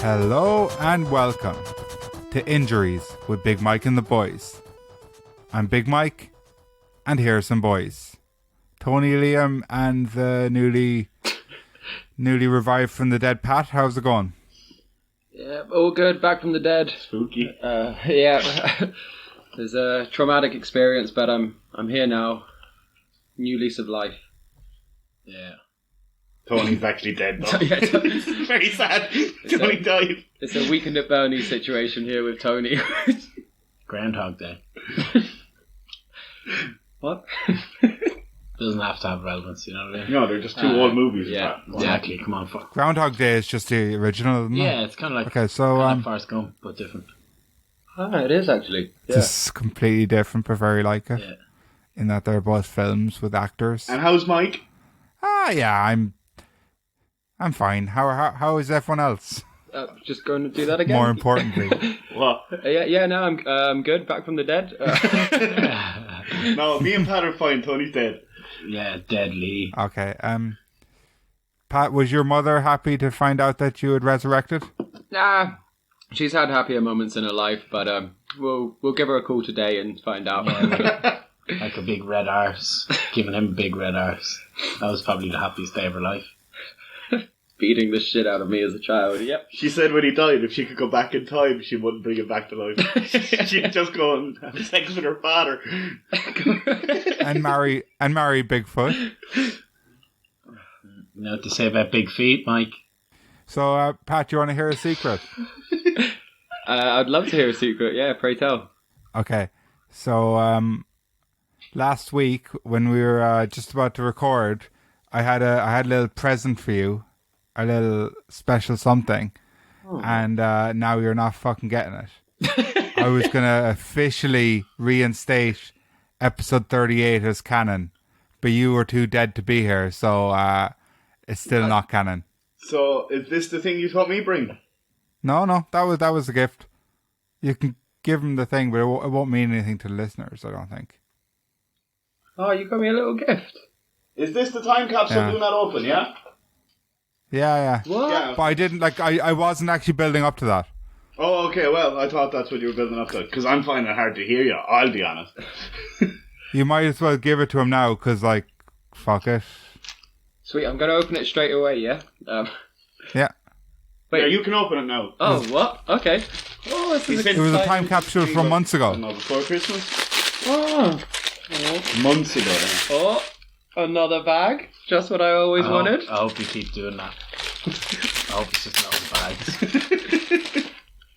Hello and welcome to Injuries with Big Mike and the boys. I'm Big Mike, and here are some boys. Tony, Liam, and the newly revived from the dead Pat. How's it going? Yeah, all good. Back from the dead. Spooky. Yeah, there's a traumatic experience, but I'm here now. New lease of life. Yeah. Tony's actually dead though. Yeah, It's very sad. Tony died. It's a weekend at Bernie's situation here with Tony. Groundhog Day. What? Doesn't have to have relevance, you know what I mean? No, they're just two old movies. Yeah, Exactly, come on. Fuck. Groundhog Day is just the original, isn't it? Yeah, it's kind of like Okay, so Forrest Gump, but different. It is actually. Yeah. just completely different, but very like it. Yeah. In that they're both films with actors. And how's Mike? Yeah, I'm fine. How is everyone else? Just going to do that again. More importantly, What? Yeah. No, I'm good. Back from the dead. No, me and Pat are fine. Tony's dead. Yeah, deadly. okay. Pat, was your mother happy to find out that you had resurrected? Nah, she's had happier moments in her life, but we'll give her a call today and find out. Like a big red arse. Giving him a big red arse. That was probably the happiest day of her life. Beating the shit out of me as a child. Yep. She said when he died, if she could go back in time, she wouldn't bring him back to life. She'd just go and have sex with her father. and marry Bigfoot. You know what to say about big feet, Mike? So, Pat, you want to hear a secret? I'd love to hear a secret. Yeah, pray tell. Okay. So, last week when we were just about to record, I had a little present for you, a little special something, and now you're not fucking getting it. I was gonna officially reinstate episode 38 as canon, but you were too dead to be here, so it's still not canon. So, is this the thing you thought me bring? No, that was a gift. You can give them the thing, but it won't mean anything to the listeners, I don't think. Oh, you got me a little gift. Is this the time capsule Yeah. do not open, yeah? Yeah. What? Yeah. But I didn't, I wasn't actually building up to that. Oh, okay, well, I thought that's what you were building up to. Because I'm finding it hard to hear you, I'll be honest. You might as well give it to him now, because, fuck it. Sweet, I'm going to open it straight away, yeah? Yeah. Wait. Yeah, you can open it now. Oh, what? Okay. Oh, this is It was a time capsule from months I ago. don't know, before Christmas? Oh. Months ago, yeah. Oh, another bag. Just what I always wanted. I hope you keep doing that. I hope it's just no bags.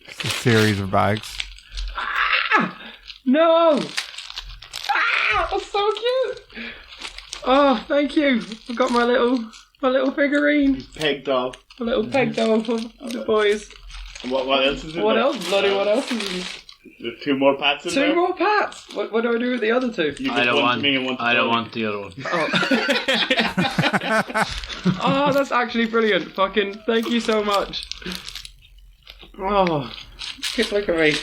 It's a series of bags. No! Ah, that's so cute! Oh, thank you. I've got my little figurine. Pegged off. A little peg doll for the boys. And what else is in What there? else? Bloody what else is in There's two more pats in there? Two more pats! What do I do with the other two? You I just don't one want. to me and one to I don't Tony. want the other one. Oh, that's actually brilliant. Fucking thank you so much. Oh, look at me.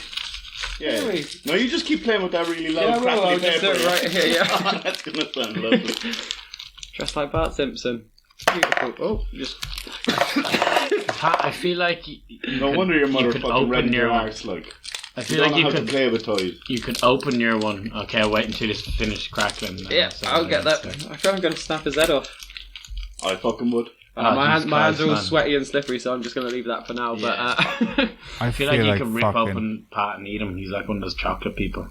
Yeah. Really? No, you just keep playing with that really loud Yeah, well, crackly I'll just do paper. it right here, yeah. Oh, that's gonna sound lovely. Dressed like Bart Simpson. Beautiful. Oh, just... Pat, I feel like No wonder your mother could fucking open read your your one. arse like. I You feel don't like know you how to could play with toys. open your one. Okay, I'll wait until it's finished crackling. Yeah, I'll get that. I feel I'm going to snap his head off. I fucking would. My hands are all man. sweaty and slippery, so I'm just going to leave that for now. Yeah. But I I feel like you could rip fucking... open Pat and eat him. He's like one of those chocolate people.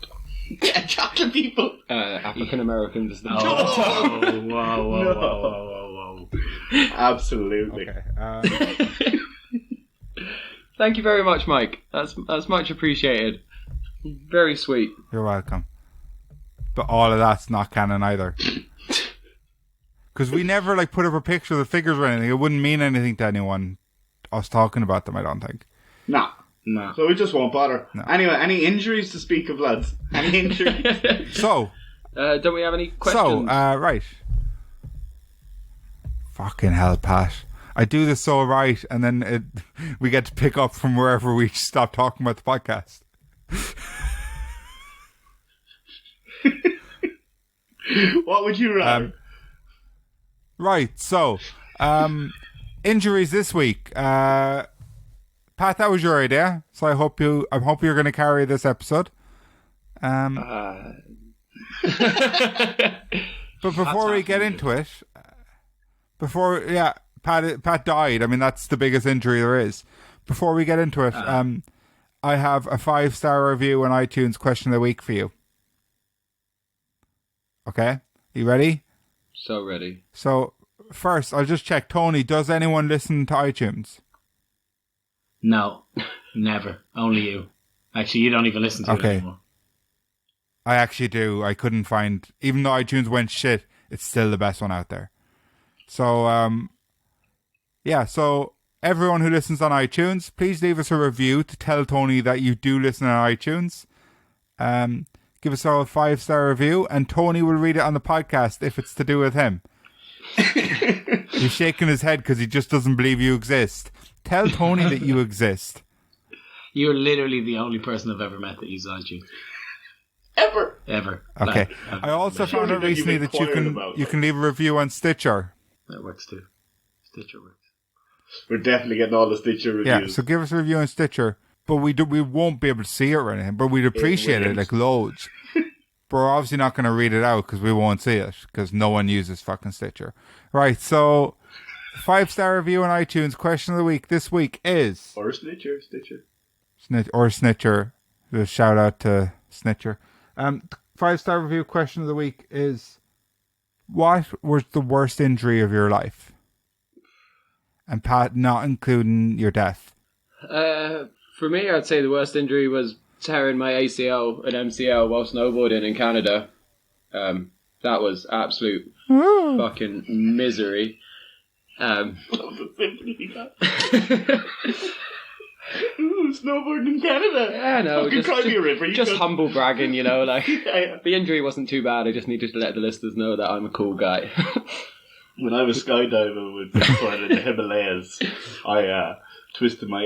Yeah, chocolate people. African Americans. Oh, whoa. Absolutely. Okay. Thank you very much, Mike. That's much appreciated. Very sweet. You're welcome. But all of that's not canon either. Because we never put up a picture of the figures or anything. It wouldn't mean anything to anyone, us talking about them, I don't think. Nah. No. So we just won't bother. No. Anyway, any injuries to speak of, lads? Any injuries? So, Don't we have any questions? right. Fucking hell, Pat. I do this so right, and then we get to pick up from wherever we stop talking about the podcast. What would you rather? Right, so injuries this week. Pat, that was your idea, so I hope you're going to carry this episode. But before we get into it, Pat died. I mean, that's the biggest injury there is. Before we get into it, I have a 5-star review on iTunes question of the week for you. Okay, you ready? So ready. So first, I'll just check. Tony, does anyone listen to iTunes? No, never. Only you. Actually, you don't even listen to it anymore. I actually do. I couldn't find, even though iTunes went shit, it's still the best one out there. So, so everyone who listens on iTunes, please leave us a review to tell Tony that you do listen on iTunes. Give us a 5-star review, and Tony will read it on the podcast if it's to do with him. He's shaking his head because he just doesn't believe you exist. Tell Tony that you exist. You're literally the only person I've ever met that uses iTunes. Ever. Okay. I also found out recently that you can leave a review on Stitcher. That works too. Stitcher works. We're definitely getting all the Stitcher reviews. Yeah, so give us a review on Stitcher. But we won't be able to see it or anything, but we'd appreciate it like loads. But we're obviously not going to read it out because we won't see it because no one uses fucking Stitcher. Right, so 5-star review on iTunes. Question of the week this week is... Or Snitcher. Snitcher. A shout out to Snitcher. 5-star review question of the week is: what was the worst injury of your life? And Pat, not including your death. For me, I'd say the worst injury was tearing my ACL and MCL while snowboarding in Canada. That was absolute fucking misery. Ooh, snowboarding in Canada. Yeah, no, just could. humble bragging, you know, like the injury wasn't too bad. I just needed to let the listeners know that I'm a cool guy. When I was skydiving with in the Himalayas, I twisted my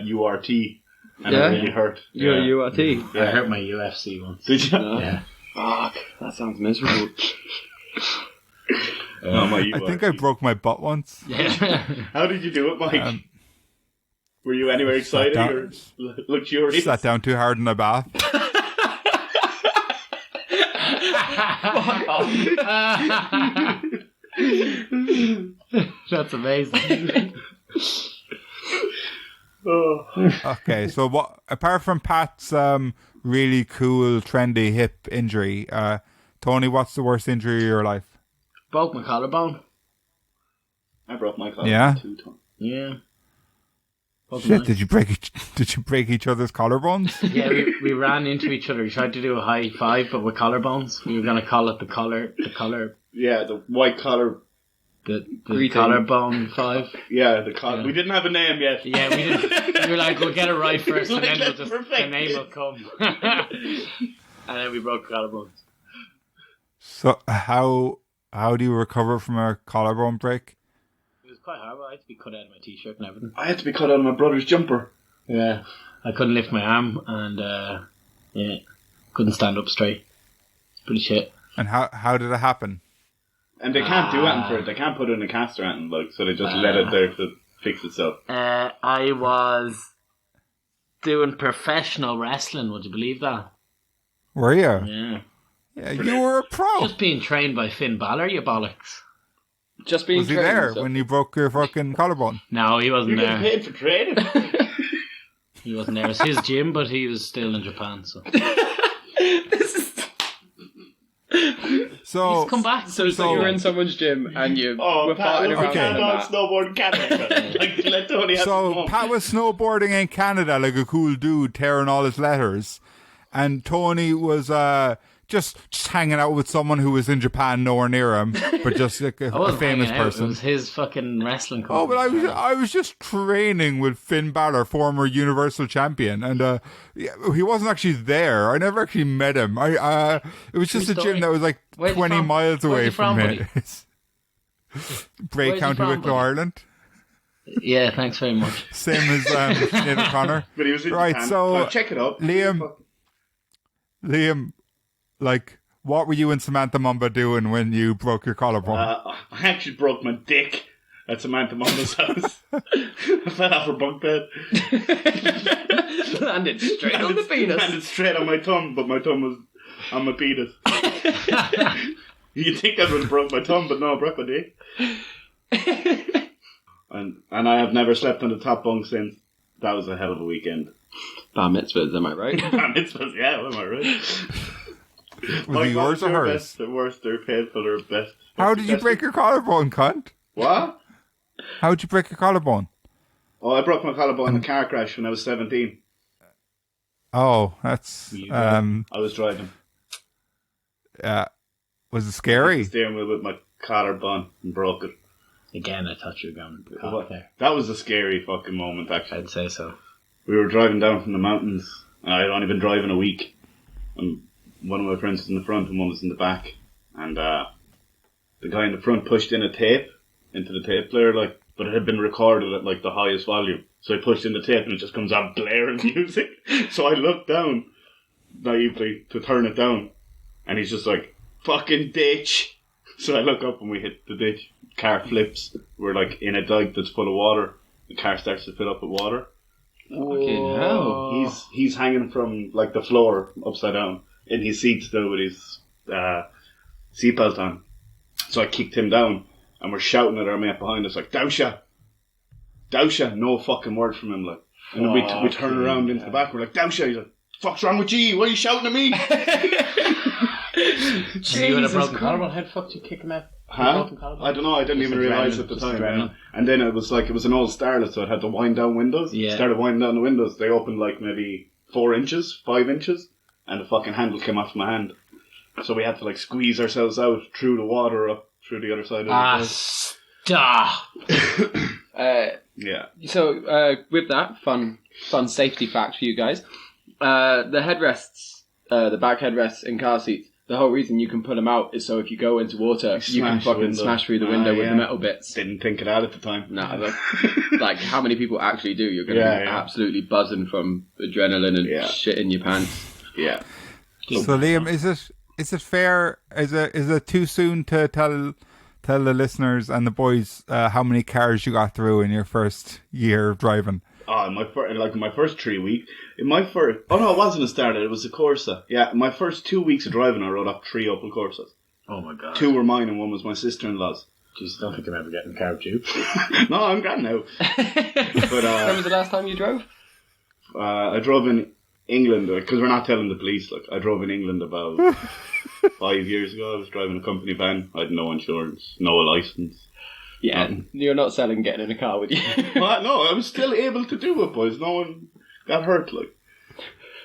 URT and it really hurt. Your URT? Yeah. I hurt my UFC once. Did you? No. Yeah. Fuck, that sounds miserable. My I think I broke my butt once. How did you do it, Mike? Were you anywhere excited or luxurious? Sat down too hard in the bath. That's amazing. Okay, so what? Apart from Pat's really cool, trendy hip injury, Tony, what's the worst injury of your life? Broke my collarbone. I broke my collarbone Yeah? 2 times. Yeah. Shit, did you break each other's collarbones? Yeah, we ran into each other. We tried to do a high five, but with collarbones. We were going to call it the collar. Yeah, the white collar. The collarbone five. Yeah, the collar. Yeah. We didn't have a name yet. Yeah, we didn't. We were like, we'll get it right first, and then the name will come. And then we broke collarbones. So how do you recover from a collarbone break? It was quite hard. I had to be cut out of my t-shirt and everything. I had to be cut out of my brother's jumper. Yeah, I couldn't lift my arm, and couldn't stand up straight. It's pretty shit. And how did it happen? And they can't do anything for it. They can't put it in a cast or anything, like, so they just let it there to fix itself. I was doing professional wrestling. Would you believe that? Were you? Yeah. Yeah, you were a pro. Just being trained by Finn Balor, you bollocks. Just being Was he trained, there so. when you broke your fucking collarbone? No, he wasn't You're there. getting paid for training. He wasn't there. It was his gym, but he was still in Japan. So he's come back. So you were in someone's gym and you were farting around Pat on was snowboarding Canada. Like, let Tony have some fun. Pat was snowboarding in Canada like a cool dude, tearing all his letters, and Tony was just hanging out with someone who was in Japan, nowhere near him, but just like a famous person. It was his fucking wrestling company. Oh, but I was just training with Finn Balor, former Universal Champion, and he wasn't actually there. I never actually met him. It was just a gym that was like 20 miles away from me. Bray, County Wicklow, Ireland. Yeah, thanks very much. Same as Sinead O'Connor. But he was in right, Japan. so check it up. Liam, like, What were you and Samantha Mumba doing when you broke your collarbone? I actually broke my dick at Samantha Mumba's house. I fell off her bunk bed. Landed straight on the penis. Landed straight on my thumb, but my thumb was on my penis. You'd think I would have broke my thumb, but no, I broke my dick. And I have never slept on the top bunk since. That was a hell of a weekend. Bar mitzvahs, am I right? Bar mitzvahs, yeah, am I right? Was it yours or hers? Best, or worst, or painful, or best. How did you break your collarbone, cunt? What? How did you break your collarbone? Oh, I broke my collarbone in a car crash when I was 17. Oh, that's... I was driving. Was it scary? Steering wheel with my collarbone and broke it. Again, I thought you were going to there. That was a scary fucking moment, actually. I'd say so. We were driving down from the mountains, and I had only been driving a week. And one of my friends was in the front and one was in the back. And the guy in the front pushed in a tape into the tape player, but it had been recorded at the highest volume. So I pushed in the tape and it just comes out blaring music. So I looked down naively to turn it down, and he's just like, "Fucking ditch." So I look up and we hit the ditch. Car flips. We're in a dike that's full of water. The car starts to fill up with water. Fucking hell. He's hanging from the floor upside down in his seat still with his seatbelt on. So I kicked him down and we're shouting at our mate behind us "Dausha! Dausha!" No fucking word from him And then we turn around into the back, we're like, "Dausha!" He's like, "Fuck's wrong with you? Why are you shouting at me?" You had a broken collarbone. How the fuck did you kick him out? Huh? I don't know, I didn't even realise at the time. Yeah. And then it was it was an old Starlet, so it had to wind down windows. Yeah. Started winding down the windows. They opened maybe 4 inches, 5 inches, and the fucking handle came off my hand. So we had to squeeze ourselves out through the water up through the other side of the boat. Stop! Yeah. So with that, fun safety fact for you guys. The headrests, the back headrests in car seats, the whole reason you can pull them out is so if you go into water, you can fucking smash through the window with the metal bits. Didn't think of that at the time. No, how many people actually do? You're going to be absolutely buzzing from adrenaline and shit in your pants. Yeah. So Liam, is it fair? Is it too soon to tell the listeners and the boys how many cars you got through in your first year of driving? Oh, my first 3 weeks. It wasn't a Starlet, it was a Corsa. Yeah, my first 2 weeks of driving, I rode up 3 Opel Corsas. Oh my god. 2 were mine and 1 was my sister-in-law's. Jeez, I don't think I'm ever getting a car with you. No, I'm grand now. But when was the last time you drove? I drove in England, because we're not telling the police. I drove in England about 5 years ago. I was driving a company van. I had no insurance, no license. Yeah, you're not selling getting in a car with you. Well, no, I was still able to do it, boys. No one got hurt,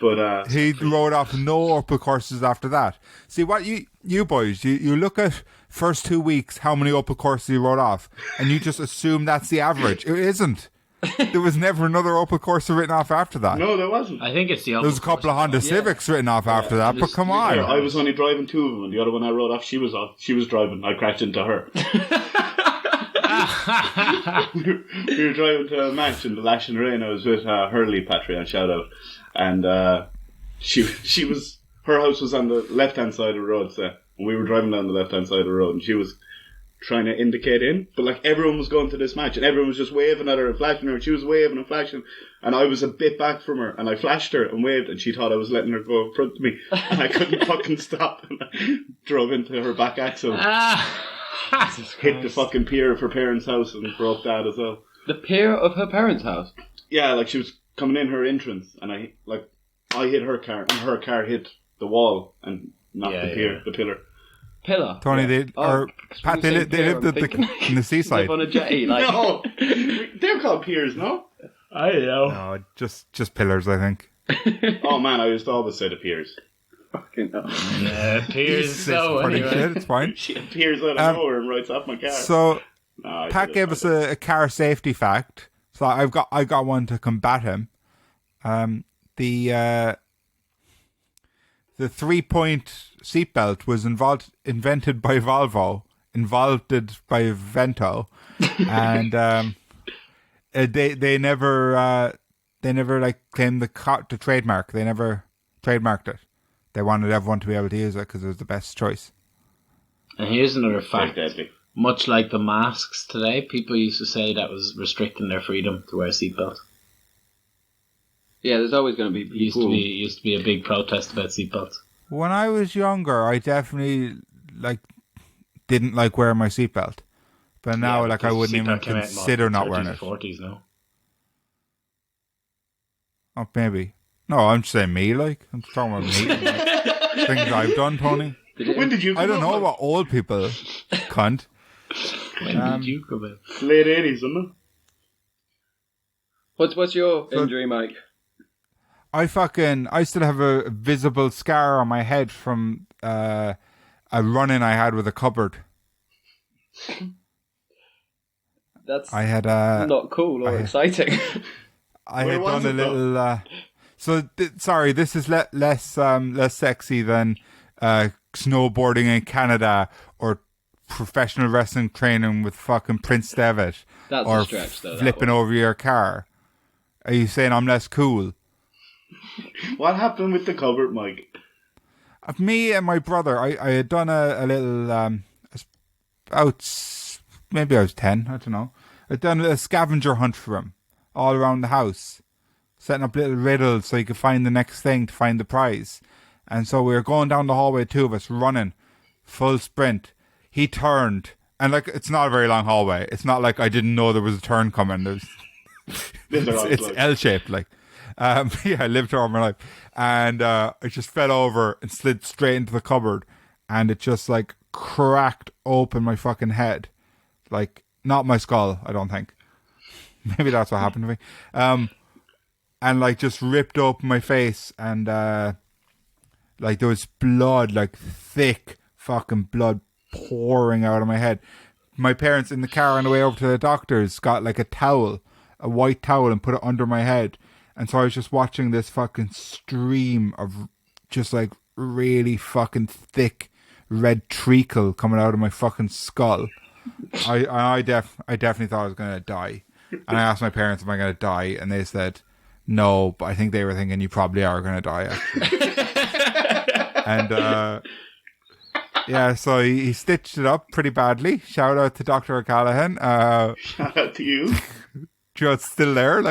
But he rode off no Opel Corsas after that. See what you boys, you look at first 2 weeks how many Opel Corsas you rode off, and you just assume that's the average. It isn't. There was never another Opel Corsa written off after that. No, there wasn't. I think it's the Opel. There was a couple of Honda Civics written off after that, but come on. I was only driving 2 of them, and the other one I rode off, she was off. She was driving. I crashed into her. We were driving to a match in the Lash and Rain. I was with Hurley, Patreon shout out, and she was, her house was on the left hand side of the road, so, and we were driving down the left hand side of the road, and she was trying to indicate in, but everyone was going to this match, and everyone was just waving at her and flashing her, and she was waving and flashing, and I was a bit back from her, and I flashed her and waved, and she thought I was letting her go in front of me, and I couldn't fucking stop, and I drove into her back axle. Hit the fucking pier of her parents' house and broke that as well. The pier of her parents' house? Yeah, she was coming in her entrance, and I hit her car, and her car hit the wall and knocked the pillar. Pillar? Tony, Pat, they lived in the seaside. Live on a jetty, No, they're called piers, no? I don't know. No, just pillars, I think. Oh man, I used to always say the piers. Fucking hell. Yeah, piers so funny anyway. shit, it's fine. She appears out of nowhere and writes off my car. So, Pat gave us a car safety fact. So I got one to combat him. The 3-point seatbelt was invented by Volvo, involved by Vento, and they never claimed the trademark. They never trademarked it. They wanted everyone to be able to use it because it was the best choice. And here's another Very fact. deadly. Much like the masks today, people used to say that was restricting their freedom to wear a seatbelt. Yeah, there's always going to be It used people. to be a big protest about seatbelts. When I was younger, I definitely didn't like wearing my seatbelt. But now, I because wouldn't even seatbelt came out in, consider the not wearing 30s it. and 40s, no? Oh, maybe. No, I'm just saying me. I'm talking about me. Things I've done, Tony. When did you come I don't out, know Mike? about old people, cunt. When did you come out? Late 80s, isn't it? What's your injury, Mike? I still have a visible scar on my head from a run-in I had with a cupboard. That's I had not cool or exciting. I Where had was done a it, though? little. Sorry, this is less sexy than snowboarding in Canada or professional wrestling training with fucking Prince Devitt That's or a stretch, though. that flipping one. over your car. Are you saying I'm less cool? What happened with the cupboard, Mike? Me and my brother, I had done a little maybe I was 10, I don't know. I'd done a scavenger hunt for him all around the house, setting up little riddles so he could find the next thing to find the prize. And so we were going down the hallway, two of us running, full sprint. He turned, and it's not a very long hallway. It's not like I didn't know there was a turn coming. It's L-shaped, yeah, I lived all my life. And I just fell over and slid straight into the cupboard, and it just cracked open my fucking head. Not my skull, I don't think. Maybe that's what happened to me. And just ripped open my face, and there was blood, thick fucking blood pouring out of my head. My parents in the car on the way over to the doctor's got a towel, a white towel, and put it under my head. And so I was just watching this fucking stream of just really fucking thick red treacle coming out of my fucking skull. I definitely thought I was going to die. And I asked my parents, am I going to die? And they said, no, but I think they were thinking you probably are going to die, actually. And, yeah, so he stitched it up pretty badly. Shout out to Dr. O'Callaghan. Shout out to you. It's still there,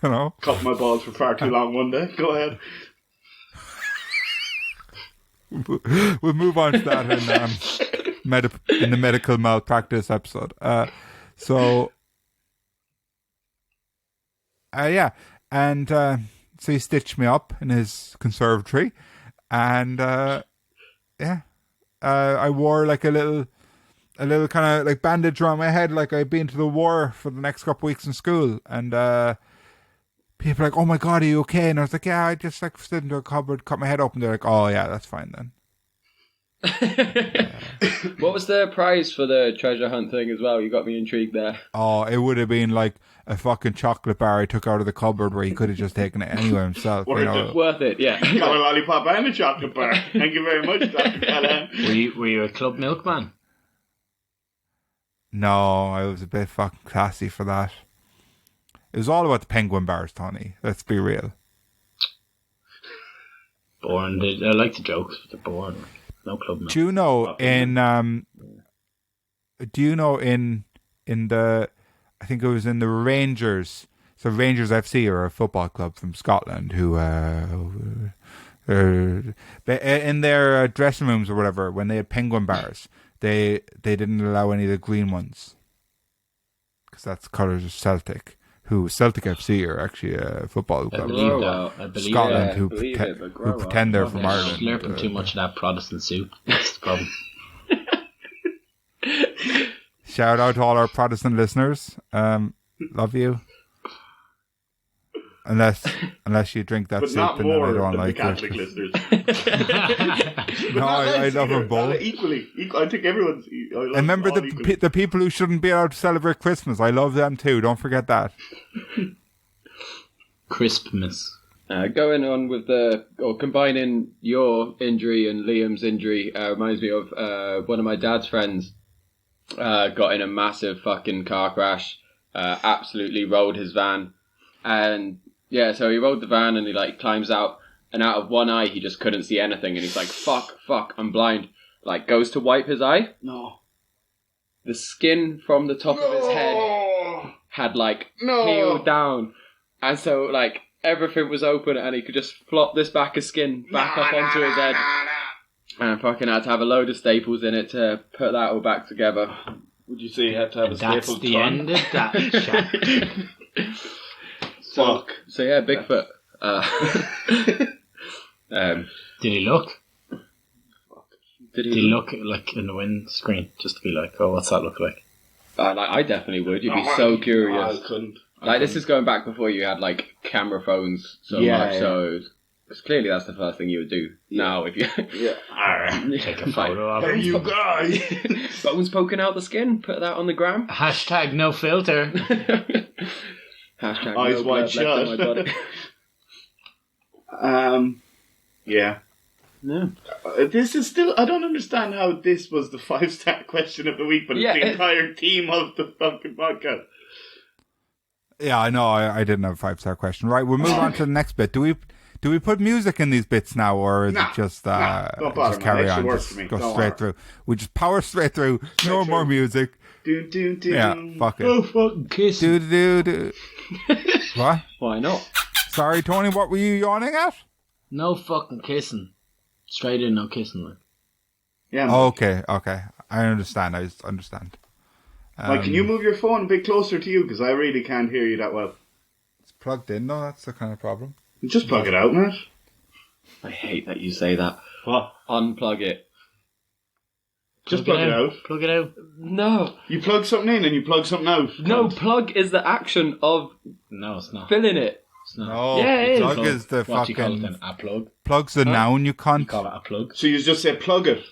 don't know. Cut my balls for far too long one day. Go ahead. We'll move on to that in the medical malpractice episode. Yeah, and so he stitched me up in his conservatory, and yeah, I wore a little kind of bandage around my head, like I'd been to the war for the next couple of weeks in school, and people were like, "Oh my god, are you okay?" And I was like, "Yeah, I just slid into a cupboard, cut my head open." They're like, "Oh yeah, that's fine then." What was the prize for the treasure hunt thing as well? You got me intrigued there. Oh, it would have been a fucking chocolate bar I took out of the cupboard where he could have just taken it anyway himself. Worth it, yeah. Got a lollipop and a chocolate bar. Thank you very much, Dr. Callahan. Were you a club milkman? No, I was a bit fucking classy for that. It was all about the penguin bars, Tony. Let's be real. Boring. I like the jokes, but they're boring. No club milk. Do you know in the, I think it was in the Rangers. So Rangers FC are a football club from Scotland who in their dressing rooms or whatever, when they had penguin bars, they didn't allow any of the green ones because that's colours of Celtic. Celtic FC are actually a football club. I believe Scotland that. who pretend they're from Ireland. Slurping too much of that Protestant soup. That's the problem. Shout out to all our Protestant listeners. Love you. Unless you drink that But soup not and then more I don't than like the Catholic it. listeners. No, I love them both. Equally. I think everyone's... And remember the people who shouldn't be allowed to celebrate Christmas. I love them too. Don't forget that. Crispmas. Going on with combining your injury and Liam's injury reminds me of one of my dad's friends got in a massive fucking car crash, absolutely rolled his van, and yeah, so he rolled the van and he climbs out, and out of one eye he just couldn't see anything, and he's like, fuck, I'm blind. Like, goes to wipe his eye. No. The skin from the top of his head had, like, peeled down. And so, like, everything was open, and he could just flop this back of skin back up onto his head. And fucking had to have a load of staples in it to put that all back together. Would you say you had to have a That's staple the ton? end of that chat. Fuck. So yeah, Bigfoot. Did he look? Did Did he look like in the windscreen just to be like, oh, what's that look like? I definitely would. You'd be so curious. I couldn't. Like, this is going back before you had, like, camera phones so much, so clearly that's the first thing you would do now if you... Yeah. Alright. Take a photo of Hey, it. you guys! Bones poking out the skin, put that on the gram. Hashtag no filter. Hashtag Eyes no wide blood left on shut. my body. Yeah. No. This is still... I don't understand how this was the 5-star question of the week, but it's Yeah, the entire team of the fucking podcast. Yeah, I know. I didn't have a 5-star question. Right, we'll move on to the next bit. Do we put music in these bits now, or is it just don't bother just me. carry Extra on, work just for me. go Don't straight worry. through? We just power straight through. No more through. music. Doon, doon, doon. Yeah, fuck it. Oh, fucking kiss. Do. What? Why not? Sorry, Tony. What were you yawning at? No fucking kissing. Straight in, no kissing. Like. Yeah, man. Okay. I understand. I just understand. Mike, can you move your phone a bit closer to you? Because I really can't hear you that well. It's plugged in. No, that's the kind of problem. Just plug it out, Matt. I hate that you say that. What? Unplug it. Just plug it out. Plug it out. No. You plug something in and you plug something out. No, plug is the action of No, it's not. filling it. It's not. No, Yeah, it is. plug is the What do you call it fucking then? A plug? plug's the noun. You You can't. call it a plug? So you just say plug it.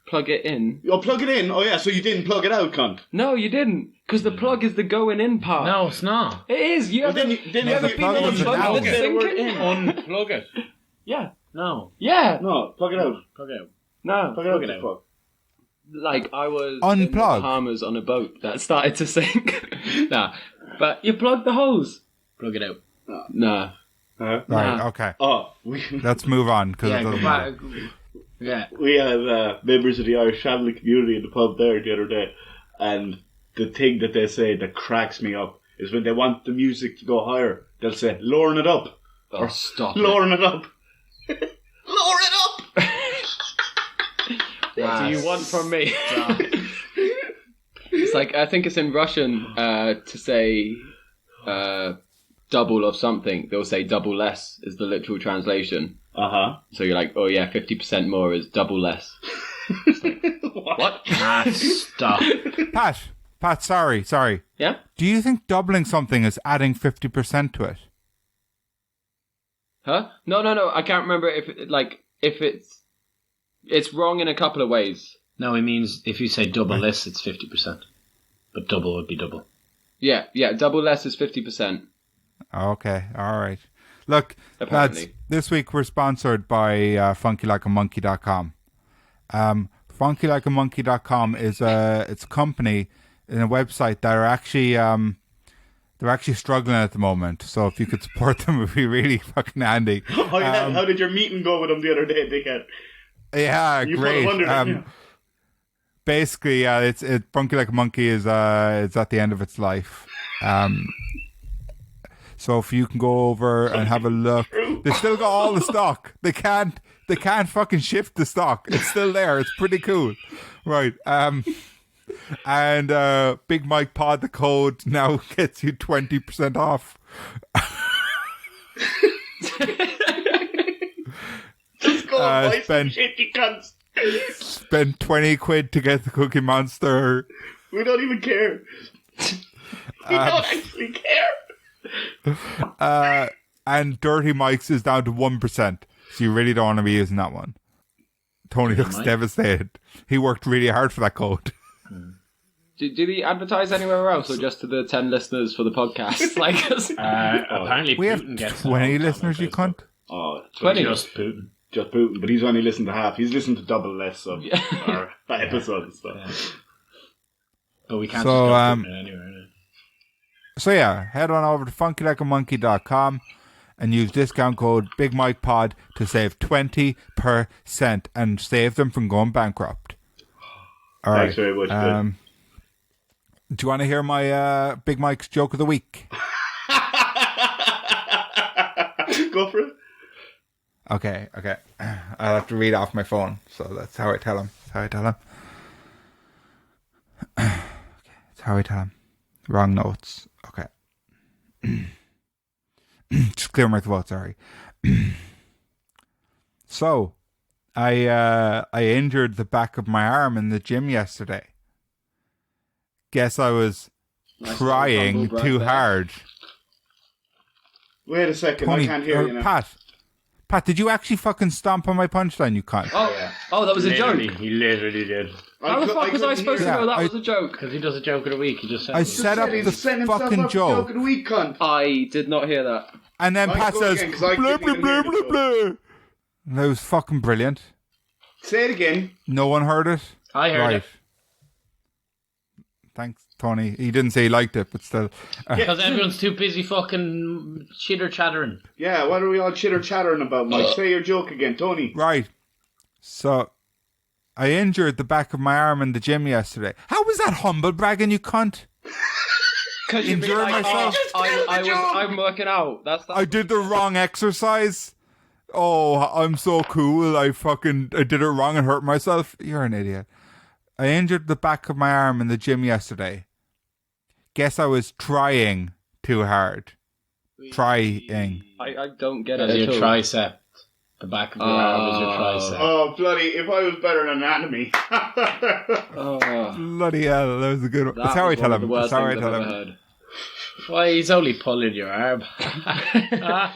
Plug it in. Oh, plug it in. Oh, yeah, so you didn't plug it out, cunt. No, you didn't. Because the plug is the going in part. No, it's not. It is. You Well, haven't, then you you- haven't then been you- on plug plug it and in. sink it in. Unplug it. Yeah. No. Yeah. No, plug it out. Plug it out. No. Plug it out. Plug it the out. fuck. Like, I was in the Unplug. Bahamas on a boat that started to sink. Nah. But you plug the hose. Plug it out. Nah. Huh? Right. Nah. Okay. Oh, Let's move on because Yeah, it go doesn't back. matter. Yeah. we have members of the Irish family community in the pub there the other day, and the thing that they say that cracks me up is when they want the music to go higher, they'll say, lowering it up. Oh, stop it. Lowering it up. Lower it up! What do you want from me? It's like, I think it's in Russian to say double of something. They'll say double less is the literal translation. Uh-huh. So you're like, oh yeah, 50% more is double less. What? Ah, stop. Pat, sorry. Yeah? Do you think doubling something is adding 50% to it? Huh? No. I can't remember if it's wrong in a couple of ways. No, it means if you say double this, it's 50%. But double would be double. Yeah. Double less is 50%. Okay, all right. Look, Apparently. lads, this week we're sponsored by FunkyLikeAMonkey.com. FunkyLikeAMonkey.com is it's a company and a website that are actually they're actually struggling at the moment. So if you could support them, it would be really fucking handy. Oh, yeah. How did your meeting go with them the other day, dickhead? Yeah, You great. probably wondered, Basically, it's Funky Like a Monkey is at the end of its life. So if you can go over and have a look, they still got all the stock. They can't fucking shift the stock. It's still there. It's pretty cool, right? And Big Mike Pod, the code now gets you 20% off. Just go and buy some spend- shit, you cunts. Spend 20 quid to get the Cookie Monster. We don't even care. We don't actually care. And Dirty Mike's is down to 1%. So you really don't want to be using that one. Tony looks Mike? devastated. He worked really hard for that code. Do they advertise anywhere else or just to the 10 listeners for the podcast? Like, Apparently We have Putin gets 20 it all listeners, on you Facebook. cunt. Oh, 20. Just Putin. just Putin, but he's only listened to half. He's listened to double less of our episodes. So. Yeah. But we can't So, just go Putin anywhere. So yeah, head on over to FunkyLikeAMonkey.com. and use discount code BigMikePod to save 20% and save them from going bankrupt. All Thanks right. very much. Do you want to hear my Big Mike's joke of the week? Go for it. Okay. I'll have to read off my phone, so that's how I tell him. That's how I tell him. Wrong notes. Okay. Just clear my throat, sorry. So, I injured the back of my arm in the gym yesterday. Guess I was Nice trying little humble too brag there. hard. Wait a second, Tony, I can't hear you now. Pat, did you actually fucking stomp on my punchline, you cunt? Oh, that was a joke. He literally did. How the fuck was I couldn't supposed to hear know that I- was a joke? Because he does a joke of the week. He just said I it. set up He's the setting himself fucking up for joke. joke of the week, cunt. I did not hear that. And then Right, Pat go says, again, 'cause I blah, didn't blah, even blah, hear blah, the blah. And that was fucking brilliant. Say it again. No one heard it? I heard Right. it. Thanks, Tony. He didn't say he liked it, but still. Because everyone's too busy fucking chitter-chattering. Yeah, what are we all chitter-chattering about, Mike? Say your joke again, Tony. Right. So, I injured the back of my arm in the gym yesterday. How was that humble bragging, you cunt? Because Enjoy myself. I'm working out. That's I did the wrong exercise. Oh, I'm so cool. I did it wrong and hurt myself. You're an idiot. I injured the back of my arm in the gym yesterday. Guess I was trying too hard. Trying. I don't get it As at your all. tricep. The back of your arm is your tricep. Oh, bloody, if I was better at anatomy. Oh, Bloody hell, that was a good one. that That's how I was tell one of him. the worst That's how I things I've tell ever him. heard. Why, he's only pulling your arm.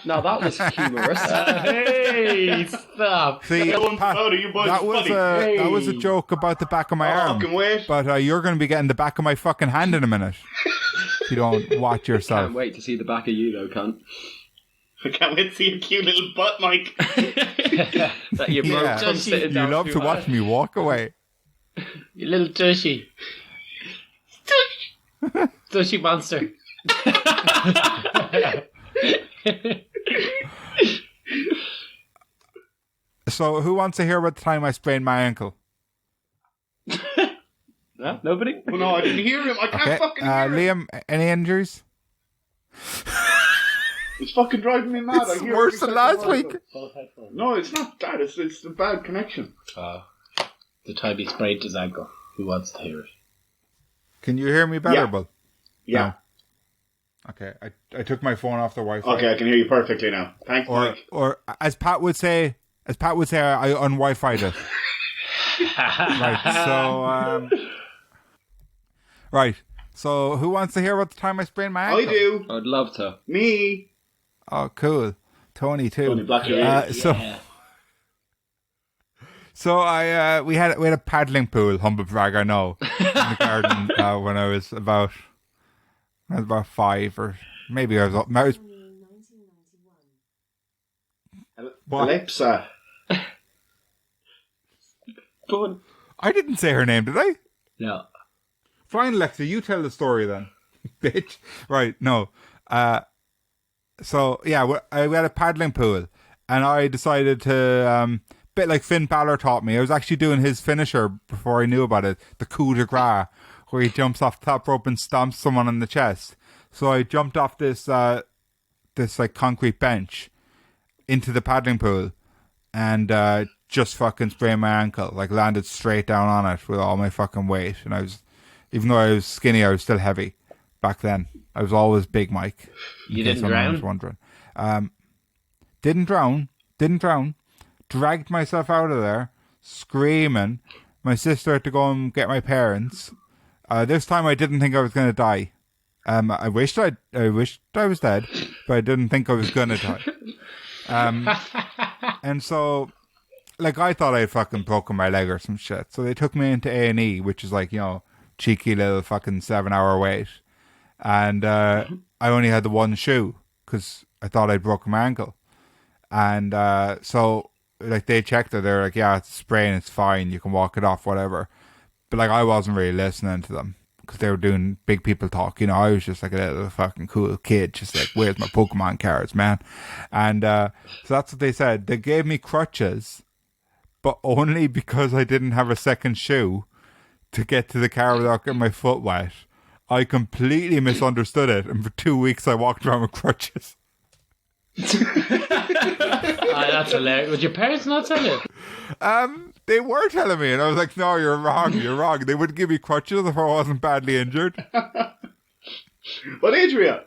Now that was humorous. Hey, stop. See, Everyone's Pat, proud of you boys. that was Funny. that was a joke about the back of my arm. Fucking wait. But you're going to be getting the back of my fucking hand in a minute. If you don't watch yourself. Can't wait to see the back of you, though, cunt. I can't wait to see your cute little butt, Mike. That you broke Yeah. from sitting You down love too to watch hard. me walk away. You little tushy. Tushy monster. So, who wants to hear about the time I sprained my ankle? No? Nobody? Well, no, I didn't hear him. I can't Okay, fucking hear him. Liam, any injuries? It's fucking driving me mad. It's I hear worse every than second last word. week. No, it's not that. It's the bad connection. The time he sprained his ankle. Who wants to hear it? Can you hear me better, Yeah. Bill? Yeah. Okay, I took my phone off the Wi-Fi. Okay, I can hear you perfectly now. Thanks, Mike. Or as Pat would say, I un-Wi-Fi'd it. Right. So, right. So, who wants to hear about the time I sprained my I ankle? do. I'd love to. Me. Oh, cool. Tony too. Tony, block your ears. So we had a paddling pool, humble brag, I know, in the garden when I was about 5 or maybe I was. What? Alexa. Go on. I didn't say her name, did I? No. Fine, Alexa, you tell the story then, bitch. Right? No. So yeah, we had a paddling pool, and I decided to bit like Finn Balor taught me. I was actually doing his finisher before I knew about it, the coup de grace, where he jumps off the top rope and stomps someone in the chest. So I jumped off this like concrete bench into the paddling pool, and just fucking sprained my ankle. Like landed straight down on it with all my fucking weight, and I was, even though I was skinny, I was still heavy. Back then, I was always Big Mike. You in case didn't anyone drown? was wondering. Didn't drown. Dragged myself out of there, screaming. My sister had to go and get my parents. This time I didn't think I was going to die. I wished I was dead, but I didn't think I was going to die. And so, like, I thought I had fucking broken my leg or some shit. So they took me into A&E, which is like, you know, cheeky little fucking 7-hour wait. And I only had the one shoe because I thought I'd broken my ankle. And so, like, they checked it. They were like, yeah, it's a sprain, it's fine, you can walk it off, whatever. But, like, I wasn't really listening to them because they were doing big people talk. You know, I was just like a little fucking cool kid, just like, where's my Pokemon cards, man? And so that's what they said. They gave me crutches, but only because I didn't have a second shoe to get to the car without getting my foot wet. I completely misunderstood it, and for 2 weeks I walked around with crutches. That's hilarious. Would your parents not tell you? They were telling me, and I was like, no, you're wrong. They wouldn't give me crutches if I wasn't badly injured. What age were you?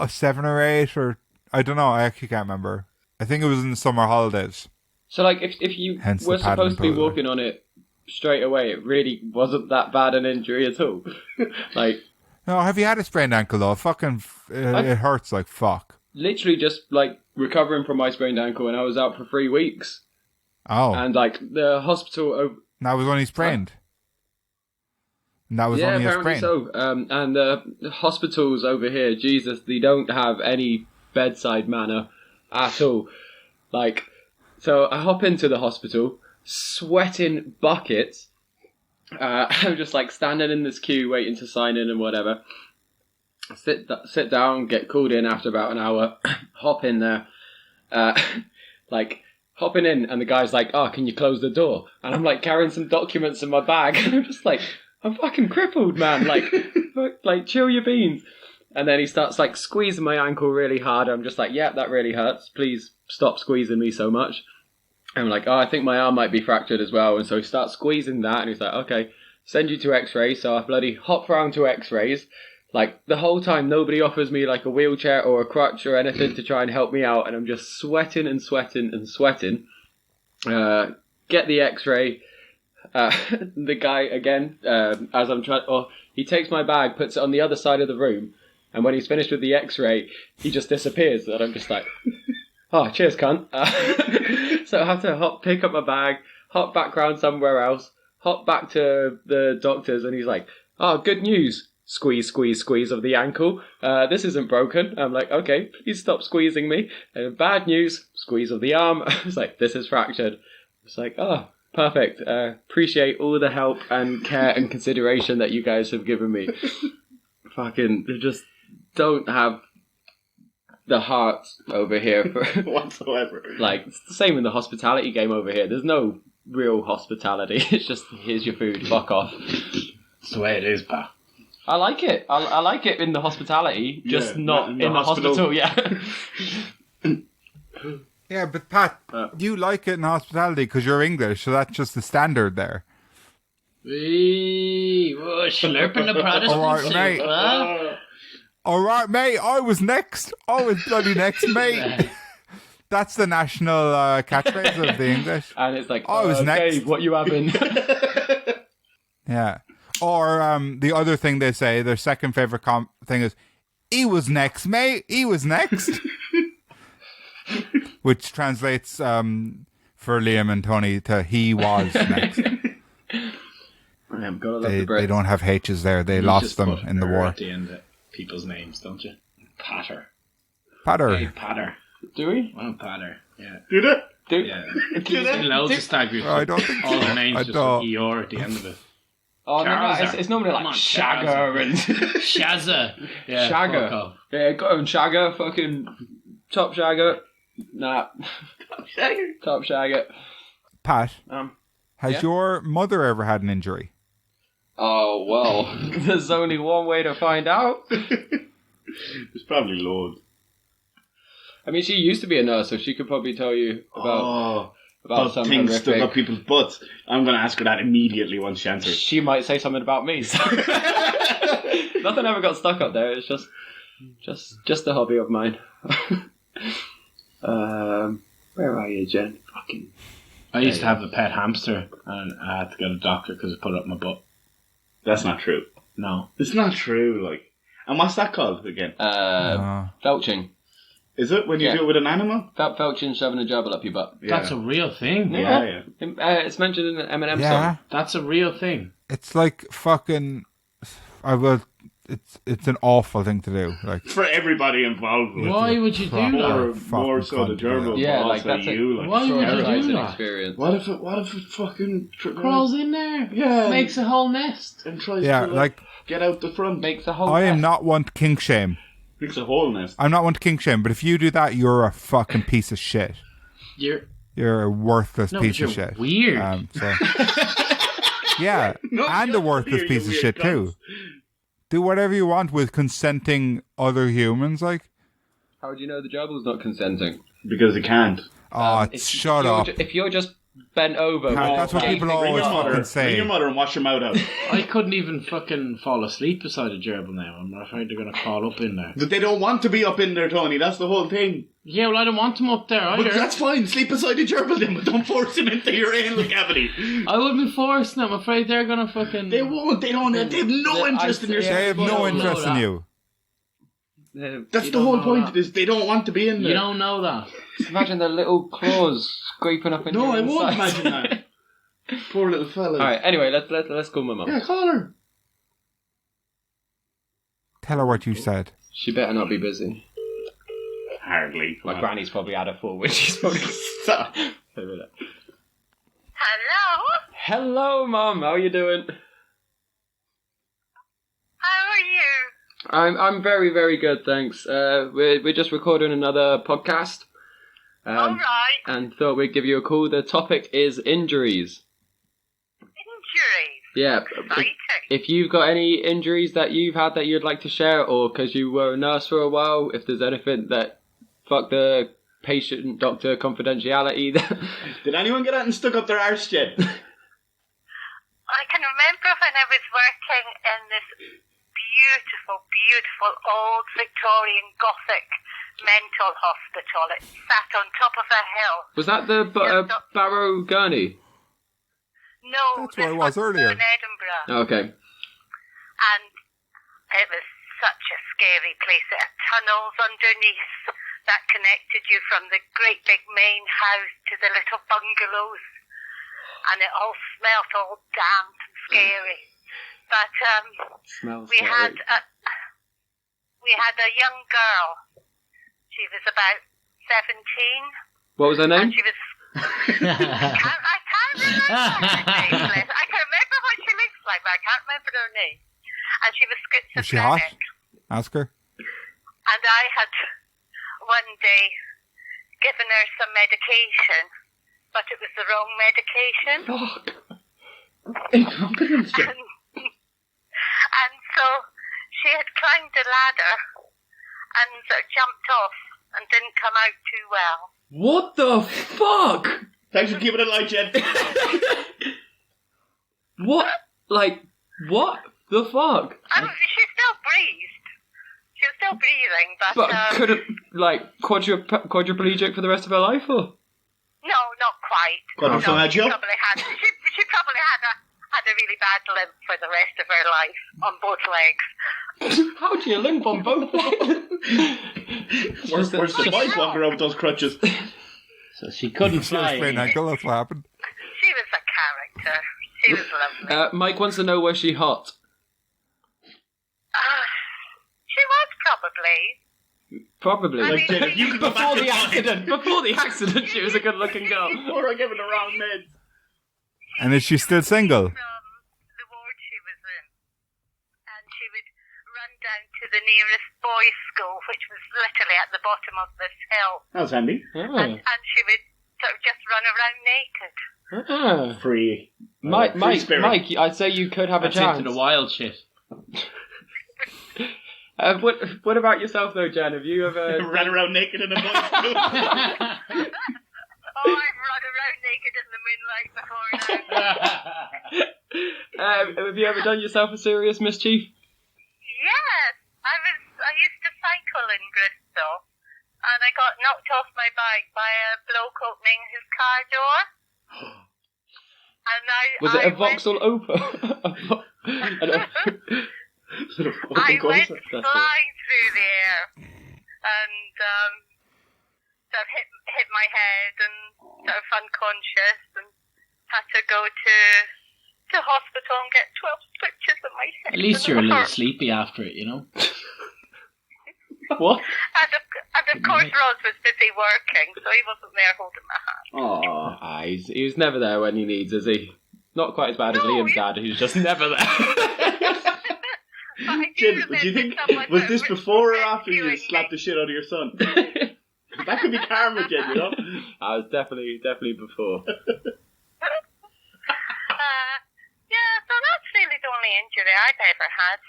7 or 8, or I don't know. I actually can't remember. I think it was in the summer holidays. So, like, if you Hence were the paddling supposed to be pool. walking on it straight away, it really wasn't that bad an injury at all. Like, No, have you had a sprained ankle though? It hurts like fuck. literally just, like, recovering from my sprained ankle, and I was out for 3 weeks. Oh, And, like, the hospital... that was only sprained. And that was yeah, only a apparently sprain. so. And the hospitals over here, Jesus, they don't have any bedside manner at all. Like, so I hop into the hospital, sweating buckets. I'm just like standing in this queue, waiting to sign in and whatever. Sit down, get called in after about an hour. Hop in there, like hopping in, and the guy's like, "Oh, can you close the door?" And I'm like carrying some documents in my bag, and I'm just like, I'm fucking crippled, man. Like chill your beans. And then he starts like squeezing my ankle really hard. I'm just like, yeah, that really hurts. Please stop squeezing me so much. And I'm like, oh, I think my arm might be fractured as well. And so he starts squeezing that, and he's like, okay, send you to X-rays. So I bloody hop round to X-rays. Like the whole time, nobody offers me like a wheelchair or a crutch or anything to try and help me out, and I'm just sweating and sweating and sweating. Get the X-ray. The guy again, as I'm trying, he takes my bag, puts it on the other side of the room, and when he's finished with the X-ray, he just disappears. And I'm just like, oh, cheers, cunt. So I have to pick up my bag, hop back round somewhere else, hop back to the doctor's, and he's like, oh, good news. Squeeze, squeeze, squeeze of the ankle. This isn't broken. I'm like, okay, please stop squeezing me. Bad news, squeeze of the arm. I was like, this is fractured. It's like, oh, perfect. Appreciate all the help and care and consideration that you guys have given me. Fucking, they just don't have the heart over here for Whatsoever. like, it's the same in the hospitality game over here. There's no real hospitality. It's just, here's your food, fuck off. It's the way it is, pal. I like it. I like it in the hospitality, just Yeah, not in the hospital. Yeah. Yeah, but Pat, you like it in hospitality because you're English, so that's just the standard there. Slurping the Protestant All right, soup, mate. huh? All right, mate. I was next. I was bloody next, mate. That's the national catchphrase of the English. And it's like, I was next. Dave, what you having? Yeah. Or the other thing they say, their second favorite thing is, "He was next, mate. He was next," which translates for Liam and Tony to "he was next." Gotta love the They Brits. don't have H's there. They You lost just them put in the R war. at the end of people's names, don't you? Patter. Patter. Hey, Patter. Do we? Well, Patter. Yeah. Did it? Yeah. There's loads of stag groups. I don't think all so. their names I just don't. with ER at the end of it. Oh, no, Charles it's normally like Come on, Shagger Charles. and... Shazza. Yeah, Shagger. fuck off. Yeah, got him Shagger, fucking top Shagger. Nah. Top Shagger. Pat, has yeah? your mother ever had an injury? Oh, well, there's only one way to find out. There's probably loads. I mean, she used to be a nurse, so she could probably tell you about some things horrific... stuck up people's butts. I'm going to ask her that immediately once she answers. She might say something about me. So. Nothing ever got stuck up there. It's just a hobby of mine. Where are you, Jen? Fucking. I used to have a pet hamster and I had to go to the doctor because it put it up my butt. That's not true. No. It's not true, like. And what's that called again? Felching. Is it when you Yeah. do it with an animal? Felching, shoving a gerbil up your butt. Yeah. That's a real thing. Yeah. It's mentioned in the Eminem Yeah. song. That's a real thing. It's like fucking. I will. It's an awful thing to do. Like, For everybody involved with Why it. would you do Proper that? fucking More so the cunt, gerbil, Yeah, but like, also that's you. Like, Why would you do Terrorizing that? experience. What if it fucking Crawls in there. Yeah. Makes a whole nest. and tries yeah, to like Get out the front. Makes a whole I am mess. not one to kink shame. Makes a hole nest. I'm not one to kink shame, but if you do that, you're a fucking piece of shit. You're a worthless no, piece but of you're shit. weird. So. Yeah, No, and a you're worthless weird, piece you of weird shit too. cunts. Do whatever you want with consenting other humans, like. How would you know the gerbil's not consenting? Because it can't. Oh, shut up. If you're just bent over... That's what people Bring always your mother. fucking Bring say. your mother and wash your mouth out. I couldn't even fucking fall asleep beside a gerbil now. I'm afraid they're going to crawl up in there. But they don't want to be up in there, Tony. That's the whole thing. Yeah, well, I don't want them up there either. But that's fine. Sleep beside a gerbil then, but don't force him into your anal cavity. I wouldn't be forced. I'm afraid they're going to fucking... They won't. They don't. They have no interest in your They have no don't know interest in that. you. That's You the don't whole know point that. of this. They don't want to be in there. You don't know that. Imagine their little claws scraping up in No, your I won't insides. imagine that. Poor little fella. Alright, anyway, let's call my mum. Yeah, call her. Tell her what you said. She better not be busy. Hardly. My granny's probably had a full, which she's probably... Stop. Hello? Hello, Mum. How are you doing? How are you? I'm very, very good, thanks. We're just recording another podcast. Alright. And thought we'd give you a call. The topic is injuries. Injuries. Yeah. Exciting. If you've got any injuries that you've had that you'd like to share, or because you were a nurse for a while, if there's anything that fuck the patient-doctor confidentiality. Did anyone get out and stuck up their arse yet? I can remember when I was working in this beautiful, beautiful old Victorian Gothic mental hospital. It sat on top of a hill. Was that the Barrow Gurney? No, That's where this I was earlier. in Edinburgh. Okay. And it was such a scary place. It had tunnels underneath that connected you from the great big main house to the little bungalows. And it all smelt all damp and scary. But Smells we scary. had a young girl. She was about 17. What was her And name? she was... I can't remember her name. Liz. I can remember what she looks like, but I can't remember her name. And she was schizophrenic. Was she hot? Ask her. And I had one day given her some medication, but it was the wrong medication. Incompetence. And so she had climbed a ladder and jumped off and didn't come out too well. What the fuck? Thanks for keeping it light, Jed. What? Like, what the fuck? She still breathed. She was still breathing, but But could it, like, quadriplegic for the rest of her life, or? no, not quite. Quadriplegia? She probably had. She probably had a really bad limp for the rest of her life on both legs. How do you limp on both legs? Where's the bike walking around with those crutches? So she couldn't She was fly. playing ankle, that's what happened. She was a character. She was lovely. Mike wants to know, was she hot? She was probably. Probably. Like, Jed, if you could go Before back the in time. accident, before the accident, she was a good-looking girl. Before I gave her the wrong meds. And is she still single? From the ward she was in. And she would run down to the nearest boys' school, which was literally at the bottom of this hill. That was handy. And she would sort of just run around naked. Ah. Free. Mike, Free spirit. Mike, I'd say you could have That's a chance. into the wild shit. What about yourself, though, Jan? Have you ever... Ran around naked in a boy's school. Oh, I've run around naked in the moonlight before now. have you ever done yourself a serious mischief? Yes, I used to cycle in Bristol, and I got knocked off my bike by a bloke opening his car door. And Was it a went- Vauxhall Opel? I went flying through the air and sort of hit my head and sort of unconscious and had to go to hospital and get 12 stitches in my head. At least you're a little sleepy after it, you know? What? And of course Roz was busy working, so he wasn't there holding my hand. Aww. Ah, he's never there when he needs, is he? Not quite as bad as No, Liam's he- dad, who's just never there. Jen, do you think was this before or after you slapped the shit out of your son? That could be karma, Jen. You know. I was definitely before. Yeah, so that's really the only injury I've ever had.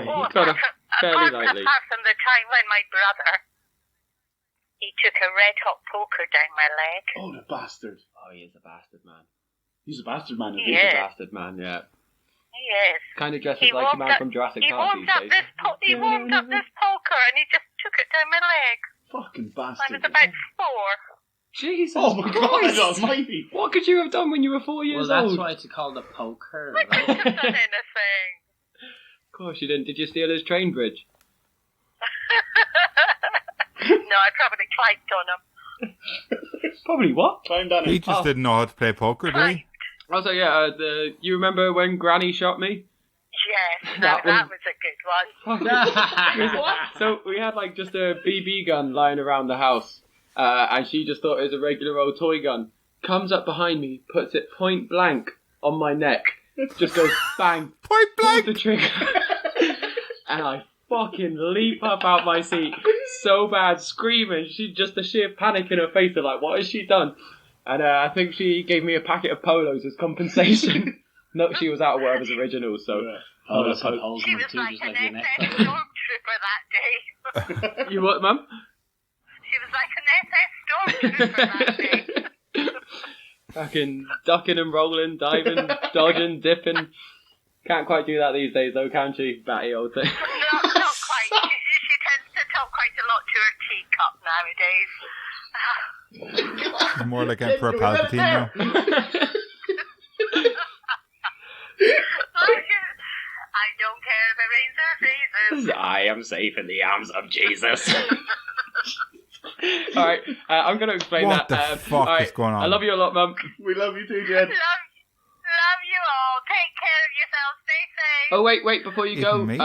You got it fairly lightly. Apart from the time when my brother, he took a red-hot poker down my leg. Oh, the bastard! Oh, he is a bastard man. He's a bastard man. He He's is. a bastard man, yeah. He is. Kind of dresses He like the warmed man up- from Jurassic He Park warmed these up days. he warmed up this poker and he just took it down my leg. Fucking I bastard! was about 4. Jesus Oh my God Christ! Almighty! What could you have done when you were 4 years Well, that's old? why it's called a poker. I couldn't have done anything. Of course you didn't. Did you steal his train bridge? No, I probably climbed on him. Probably what? Climbed on He it. just didn't know how to play poker, did he? Also, yeah, you remember when Granny shot me? Yes, That that one- was a good one. So we had like just a BB gun lying around the house, and she just thought it was a regular old toy gun. Comes up behind me, puts it point blank on my neck, just goes bang, Point pulls blank! the trigger, and I fucking leap up out my seat so bad, screaming. She just the sheer panic in her face of like, what has she done? And I think she gave me a packet of polos as compensation. No, she was out of Werther'sOriginals, so Oh, that's what holes She in it was too, like just an like your neck. SS stormtrooper that day. you what, Mum? She was like an SS stormtrooper that day. Fucking ducking and rolling, diving, dodging, dipping. Can't quite do that these days, though, can she? Batty old thing. Not quite. She tends to talk quite a lot to her teacup nowadays. He's more like Emperor Palpatine now. I don't care if it rains or freezes. I am safe in the arms of Jesus. Alright, I'm going to explain What that. the fuck alright, is going on? I love you a lot, Mum. We love you too, Jen. Love you all. Take care of yourselves. Stay safe. Oh, wait, before you go. Even me.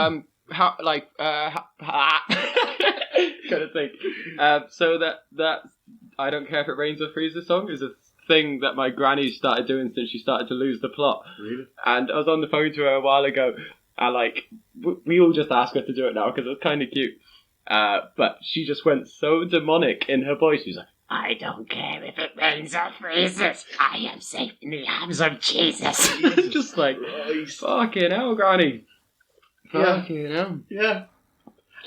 Gotta think. So that I don't care if it rains or freezes song is a thing that my granny started doing since she started to lose the plot. Really? And I was on the phone to her a while ago, and we all just ask her to do it now because it's kind of cute. But she just went so demonic in her voice. She's like, I don't care if it rains or freezes. I am safe in the arms of Jesus. Just like, Christ. fucking hell, granny. Yeah. Fucking hell. Yeah.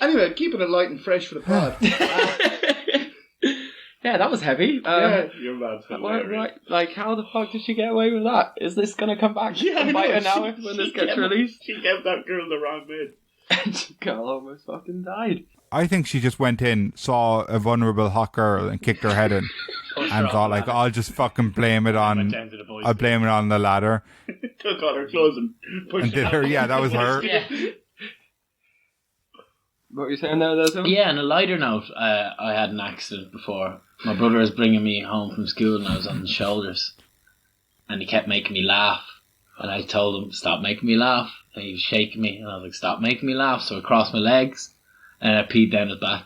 Anyway, keeping it light and fresh for the pod. Yeah, that was heavy. Yeah, you're mad. Right, like, how the fuck did she get away with that? Is this gonna come back Yeah, I and bite know. her now when She this gets kept- released? She gave that girl the wrong bid. Girl almost fucking died. I think she just went in, saw a vulnerable hot girl, and kicked her head in, and thought like, I'll just fucking blame it Went on. down to the boys' I'll blame it on the ladder, Took all her clothes and pushed and it did out. her. Yeah, that was her. Yeah. What were you saying there, Tom? Yeah, on a lighter note, I had an accident before. My brother was bringing me home from school and I was on his shoulders. And he kept making me laugh. And I told him, stop making me laugh. And he was shaking me. And I was like, stop making me laugh. So I crossed my legs and I peed down his back.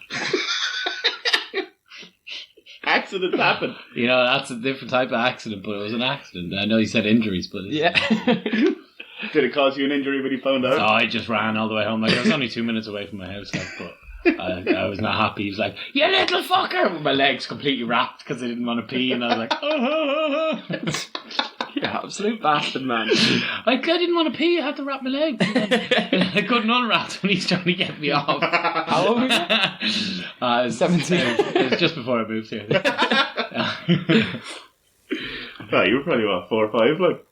Accidents happen. You know, that's a different type of accident, but it was an accident. I know you said injuries, but it's Yeah. Did it cause you an injury when he found So out? I just ran all the way home. Like, I was only 2 minutes away from my house, like, but I was not happy. He was like, "You little fucker!" With my legs completely wrapped because I didn't want to pee, and I was like, Yeah, absolute bastard, man. I didn't want to pee. I had to wrap my legs. I couldn't unwrap when he's trying to get me off. How old were you? I was 17. It was just before I moved here. Oh, you were probably, what, 4 or 5, like?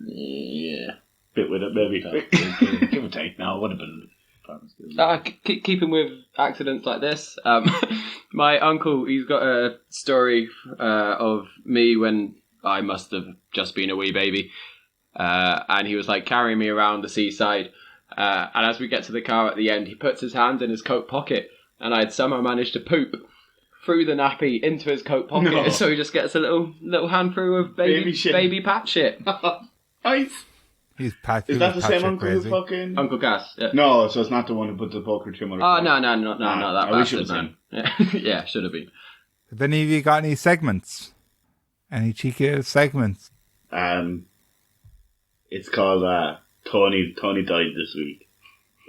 Yeah. Bit with it, maybe. Give or take. No, it would have been. Keeping with accidents like this, my uncle, he's got a story of me when I must have just been a wee baby, and he was like carrying me around the seaside, and as we get to the car at the end, he puts his hand in his coat pocket, and I'd somehow managed to poop through the nappy into his coat pocket, No. so he just gets a little handful of Baby shit. baby pat shit. Nice. He's Pat. Is that the same uncle crazy. who fucking... Uncle Gas. Yeah. No, so it's not the one who put the poker trim on her. Oh no, not that I wish it bastard, was man. him. Yeah, should have been. Have any of you got any segments? Any cheeky segments? It's called Tony died this week.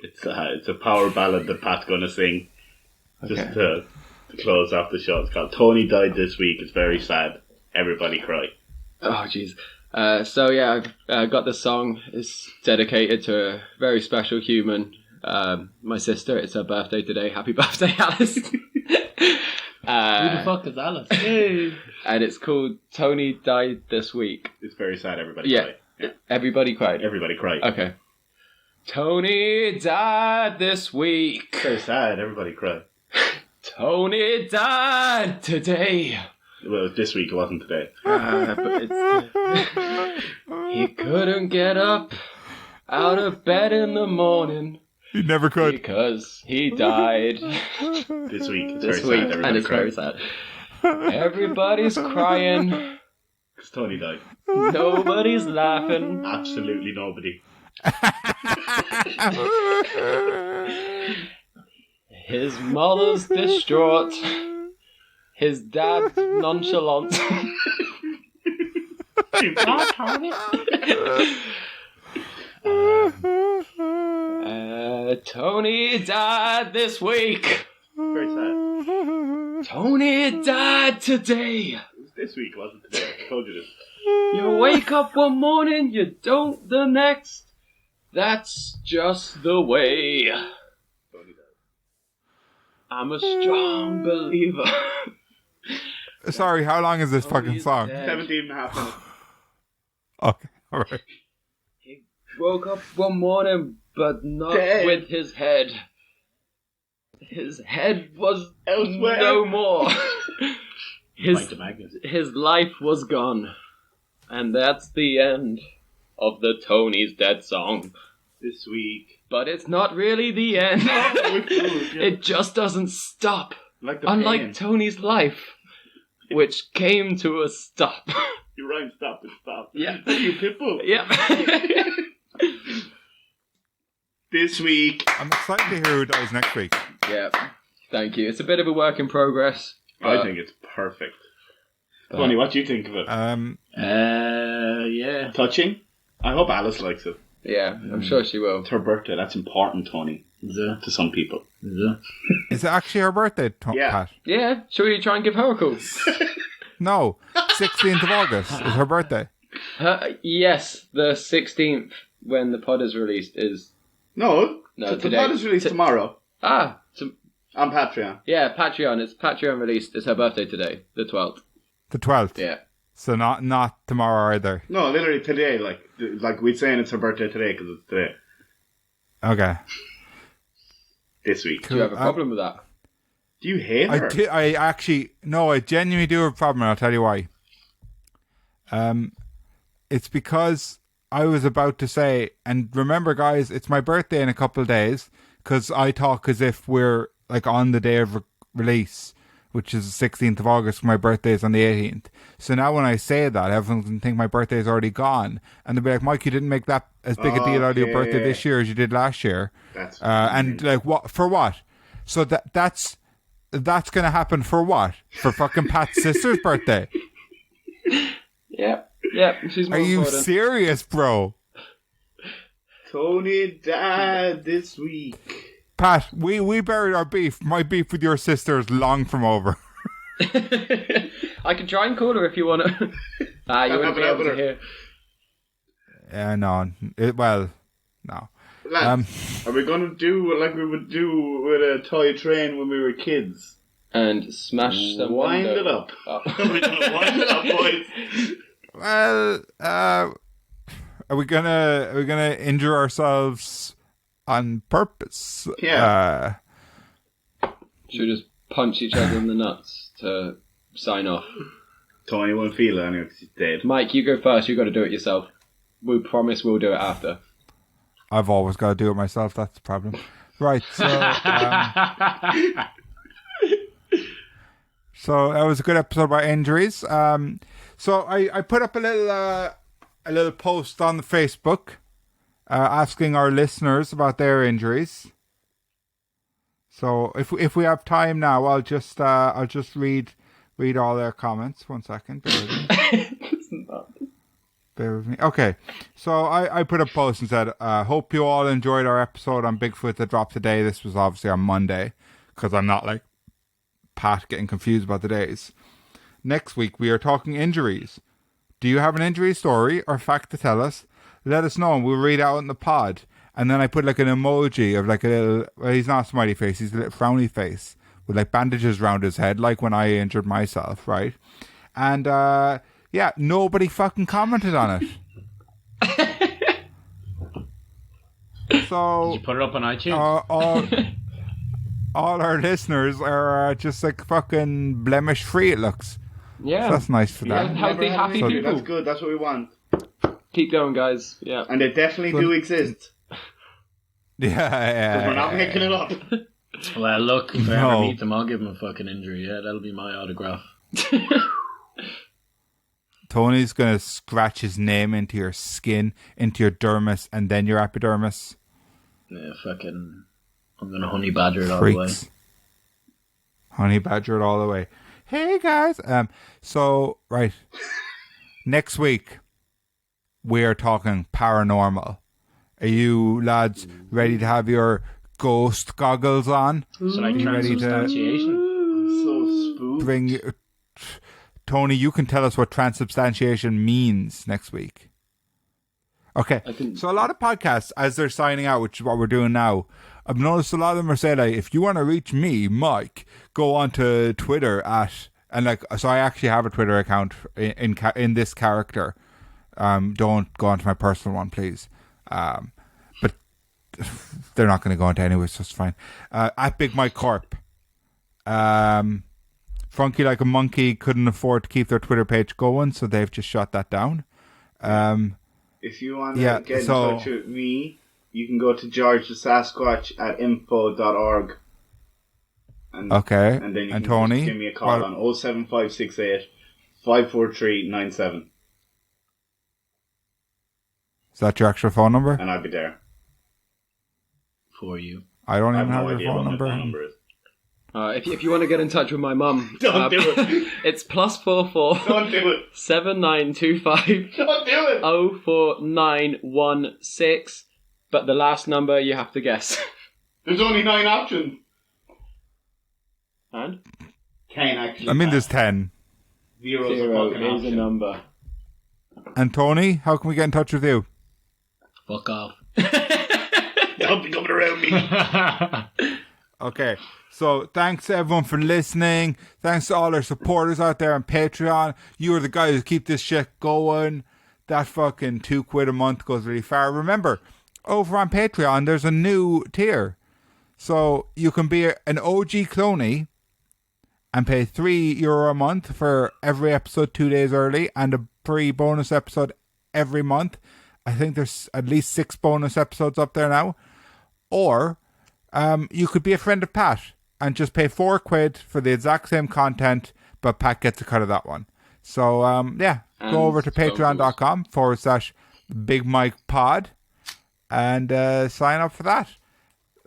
It's a power ballad that Pat's going to sing just Okay. to close off the show. It's called Tony Died This Week. It's very sad. Everybody cry. Oh, jeez. So yeah, I've got this song. It's dedicated to a very special human, my sister. It's her birthday today. Happy birthday, Alice. Who the fuck is Alice? And it's called Tony Died This Week. It's very sad. Everybody Yeah. cry. Yeah. Everybody cried. Everybody cry. Okay. Tony died this week. Very sad. Everybody cry. Tony died today. Well, this week. It wasn't today. But he couldn't get up out of bed in the morning You never could. because he died This week. It's this very week, sad. and Everybody it's cry. very sad. Everybody's crying. Because Tony died. Nobody's laughing. Absolutely nobody. His mother's distraught. His dad's nonchalant. Tony died this week. Very sad. Tony died today. It was this week. It wasn't today. I told you this. You wake up one morning, you don't the next. That's just the way. Tony died. I'm a strong believer. Sorry, how long is this fucking he's song? dead. 17 and a half minutes. Okay, alright. He woke up one morning, but not Dead. with his head. His head was Elsewhere. no more. Like the magnet. His life was gone. And that's the end of the Tony's Dead song. This week. But it's not really the end. It just doesn't stop. Like the Unlike pain. Tony's life, which came to a stop. You rhyme stop and stop. Yeah. You Pitbull. Yep. This week. I'm excited to hear who dies next week. Yeah. Thank you. It's a bit of a work in progress. I think it's perfect. Tony, what do you think of it? Yeah. Touching? I hope Alice likes it. Yeah, I'm sure she will. It's her birthday. That's important, Tony. To some people. Is it actually her birthday, Yeah. Pat? Yeah, shall we try and give her a call? No, 16th of August is her birthday. Yes, the 16th, when the pod is released, is... No, No, the today. pod is released tomorrow on Patreon. Yeah, Patreon. It's Patreon released. It's her birthday today, the 12th. The 12th. Yeah. So not tomorrow either. No, literally today. Like we're saying it's her birthday today because it's today. Okay. This week. Do you have a problem with that? Do you hate her? I actually, no, I genuinely do have a problem, and I'll tell you why. It's because I was about to say, and remember guys, it's my birthday in a couple of days, because I talk as if we're like on the day of release, which is the 16th of August. My birthday is on the 18th. So now when I say that, everyone's going to think my birthday is already gone. And they'll be like, Mike, you didn't make that as big a deal out of your birthday this year as you did last year. That's And like, what for what? So that's going to happen for what? For fucking Pat's sister's birthday? Yep, she's more Are you important. serious, bro? Tony died this week. Pat, we buried our beef. My beef with your sister is long from over. I can try and call her if you want to. You wouldn't be able to hear. No. No. Lads, are we going to do like we would do with a toy train when we were kids? And smash some Wind window. it up. Oh. We're going to wind it up, boys. Well, are we gonna injure ourselves on purpose? Yeah. Should we just punch each other in the nuts to sign off? Tony won't feel it anyway because he's dead. Mike, you go first. You've got to do it yourself. We promise we'll do it after. I've always got to do it myself. That's the problem. Right. So, so that was a good episode about injuries. So I put up a little post on the Facebook asking our listeners about their injuries. So if we have time now, I'll just read all their comments. 1 second. Bear with me. Okay, so I put a post and said, hope you all enjoyed our episode on Bigfoot that dropped today. This was obviously on Monday, because I'm not like Pat getting confused about the days. Next week, we are talking injuries. Do you have an injury story or fact to tell us? Let us know and we'll read out in the pod. And then I put like an emoji of like a little, well, he's not a smiley face, he's a little frowny face with like bandages around his head, like when I injured myself, right? And yeah, nobody fucking commented on it. So Did you put it up on iTunes? all our listeners are just like fucking blemish free, it looks. Yeah. So that's nice for them. Healthy, happy So people. that's good. That's what we want. Keep going, guys. Yeah. And they definitely do exist. Yeah. We're not making it up. Well, look, if I No. ever meet them, I'll give them a fucking injury. Yeah, that'll be my autograph. Tony's gonna scratch his name into your skin, into your dermis, and then your epidermis. Yeah, fucking. I'm gonna honey badger it all the way. Freaks. Honey badger it all the way. Hey guys. So right. Next week we are talking paranormal. Are you lads ready to have your ghost goggles on? So like You ready to- transubstantiation. I'm so spooked. Bring Tony, you can tell us what transubstantiation means next week. Okay. So a lot of podcasts, as they're signing out, which is what we're doing now, I've noticed a lot of them are saying, like, if you want to reach me, Mike, go on to Twitter and like, so I actually have a Twitter account in this character. Don't go onto my personal one, please. But they're not going to go onto anyway, so it's fine. At Big Mike Corp. Funky Like a Monkey couldn't afford to keep their Twitter page going, so they've just shut that down. If you want to Yeah, get in so- touch with me, you can go to George the Sasquatch at info.org. And, Okay. And then you And can Tony? just give me a call What- on 07568 54397 Is that your actual phone number? and I'll be there. For you. I don't I even have have no your idea phone what my number. phone number is. If you want to get in touch with my mum, Don't do it. It's +44 Don't do it. 7925 Don't do it. 04916. But the last number you have to guess. There's only 9 options. And 10 actually. I mean, there's 10. Zero's a 0 fucking is a option. number. And Tony, how can we get in touch with you? Fuck off. Don't be coming around me. Okay, so thanks to everyone for listening. Thanks to all our supporters out there on Patreon. You are the guys who keep this shit going. That fucking £2 a month goes really far. Remember, over on Patreon, there's a new tier. So you can be an OG cloney and pay €3 a month for every episode 2 days early and a free bonus episode every month. I think there's at least 6 bonus episodes up there now. Or you could be a friend of Pat and just pay £4 for the exact same content, but Pat gets a cut of that one. So yeah, And go over to phone patreon.com/Big Mike Pod and sign up for that.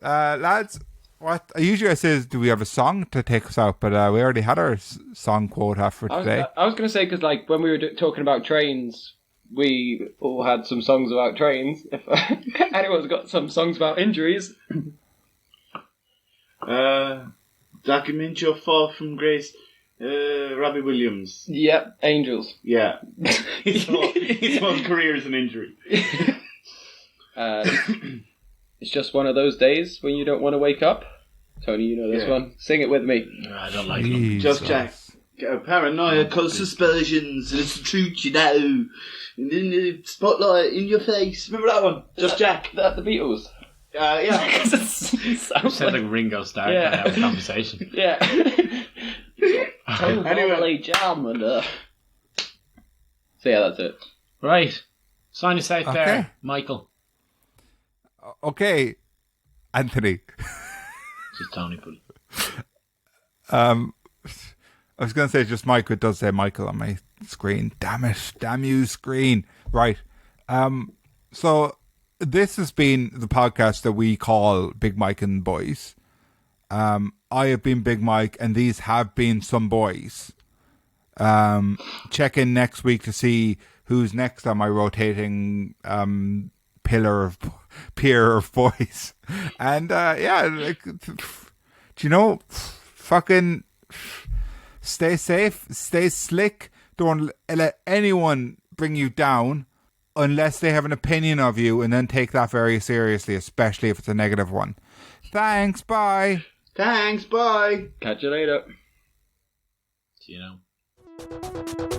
Lads, what usually I say is, do we have a song to take us out? But we already had our song quota for today. I was going to say, because like when we were talking about trains, we all had some songs about trains. If anyone's got some songs about injuries, Document your fall from grace. Robbie Williams. yep, Angels. Yeah. his whole career is an injury. It's just one of those days when you don't want to wake up. Tony, you know this Yeah. one. Sing it with me. No, I don't like them. Just Jesus. Jack. Paranoiacal suspicions, and it's the truth, you know. And then the spotlight in your face. Remember that one? Just Jack. The Beatles. Yeah. It You sounds said like, like Ringo Starr Yeah. can have a conversation. yeah. Anyway. Jam and so yeah, that's it. Right. Sign us out Okay. there, Michael. Okay, Anthony. Just Tony put it. I was going to say just Mike. It does say Michael on my screen. Damn it. Damn you, screen. Right. So this has been the podcast that we call Big Mike and Boys. I have been Big Mike and these have been some boys. Check in next week to see who's next on my rotating pier of boys. And do you know, fucking stay safe, stay slick. Don't let anyone bring you down unless they have an opinion of you, and then take that very seriously, especially if it's a negative one. Thanks, bye. Thanks, bye. Catch you later. You know.